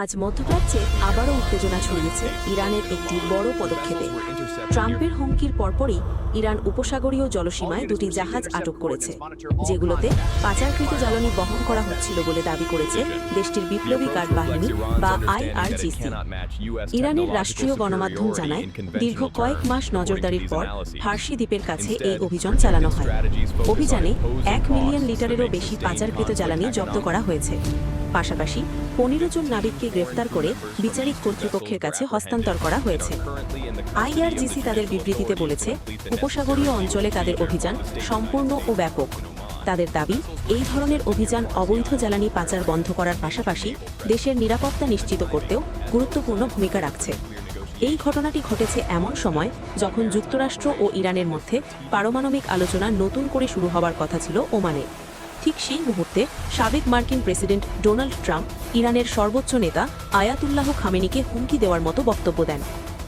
আজ মধ্যপ্রাচ্যে আবারও উত্তেজনা ছড়িয়েছে ইরানের একটি বড় পদক্ষেপে। ট্রাম্পের হুমকির পরপরই ইরান উপসাগরীয় জলসীমায় দুটি জাহাজ আটক করেছে, যেগুলোতে পাচারকৃত জ্বালানি বহন করা হচ্ছিল বলে দাবি করেছে দেশটির বিপ্লবী গার্ড বাহিনী বা আইআরজিসি। ইরানের রাষ্ট্রীয় গণমাধ্যম জানায়, দীর্ঘ কয়েক মাস নজরদারির পর ফার্সি দ্বীপের কাছে এই অভিযান চালানো হয়। অভিযানে 1 মিলিয়ন লিটারেরও বেশি পাচারকৃত জ্বালানি জব্দ করা হয়েছে। পাশাপাশি 15 জন নাবিককে গ্রেফতার করে বিচারিক কর্তৃপক্ষের কাছে হস্তান্তর করা হয়েছে। আইআরজিসি তাদের বিবৃতিতে বলেছে, উপসাগরীয় অঞ্চলে তাদের অভিযান সম্পূর্ণ ও ব্যাপক। তাদের দাবি, এই ধরনের অভিযান অবৈধ জ্বালানি পাচার বন্ধ করার পাশাপাশি দেশের নিরাপত্তা নিশ্চিত করতেও গুরুত্বপূর্ণ ভূমিকা রাখছে। এই ঘটনাটি ঘটেছে এমন সময় যখন যুক্তরাষ্ট্র ও ইরানের মধ্যে পারমাণবিক আলোচনা নতুন করে শুরু হওয়ার কথা ছিল ওমানে। ঠিক সেই মুহূর্তে সাবেক মার্কিন প্রেসিডেন্ট ডোনাল্ড ট্রাম্প ইরানের সর্বোচ্চ নেতা আয়াতুল্লাহ খামেনিকে হুমকি দেওয়ার মতো বক্তব্য দেন,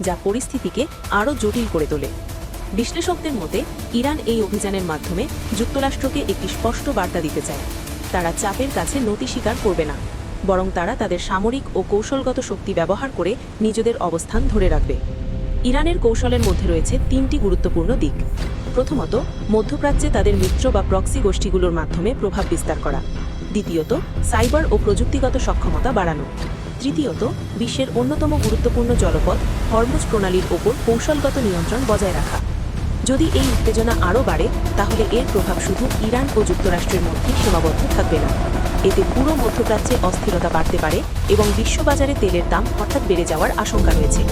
যা পরিস্থিতিকে আরও জটিল করে তোলে। বিশ্লেষকদের মতে, ইরান এই অভিযানের মাধ্যমে যুক্তরাষ্ট্রকে একটি স্পষ্ট বার্তা দিতে চায়। তারা চাপের কাছে নতি স্বীকার করবে না, বরং তারা তাদের সামরিক ও কৌশলগত শক্তি ব্যবহার করে নিজেদের অবস্থান ধরে রাখবে। ইরানের কৌশলের মধ্যে রয়েছে 3টি গুরুত্বপূর্ণ দিক। প্রথমত, মধ্যপ্রাচ্যে তাদের মিত্র বা প্রক্সি গোষ্ঠীগুলোর মাধ্যমে প্রভাব বিস্তার করা। দ্বিতীয়ত, সাইবার ও প্রযুক্তিগত সক্ষমতা বাড়ানো। তৃতীয়ত, বিশ্বের অন্যতম গুরুত্বপূর্ণ জলপথ হরমুজ প্রণালীর ওপর কৌশলগত নিয়ন্ত্রণ বজায় রাখা। যদি এই উত্তেজনা আরও বাড়ে, তাহলে এর প্রভাব শুধু ইরান ও যুক্তরাষ্ট্রের মধ্যে সীমাবদ্ধ থাকবে না। এতে পুরো মধ্যপ্রাচ্যে অস্থিরতা বাড়তে পারে এবং বিশ্ববাজারে তেলের দাম হঠাৎ বেড়ে যাওয়ার আশঙ্কা রয়েছে।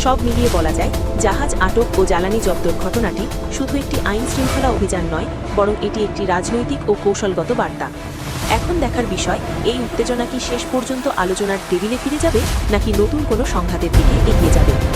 সব মিলিয়ে বলা যায়, জাহাজ আটক ও জ্বালানি জব্দের ঘটনাটি শুধু একটি আইন শৃঙ্খলা অভিযান নয়, বরং এটি একটি রাজনৈতিক ও কৌশলগত বার্তা। এখন দেখার বিষয়, এই উত্তেজনা কি শেষ পর্যন্ত আলোচনার টেবিলে ফিরে যাবে, নাকি নতুন কোনো সংঘাতের দিকে এগিয়ে যাবে।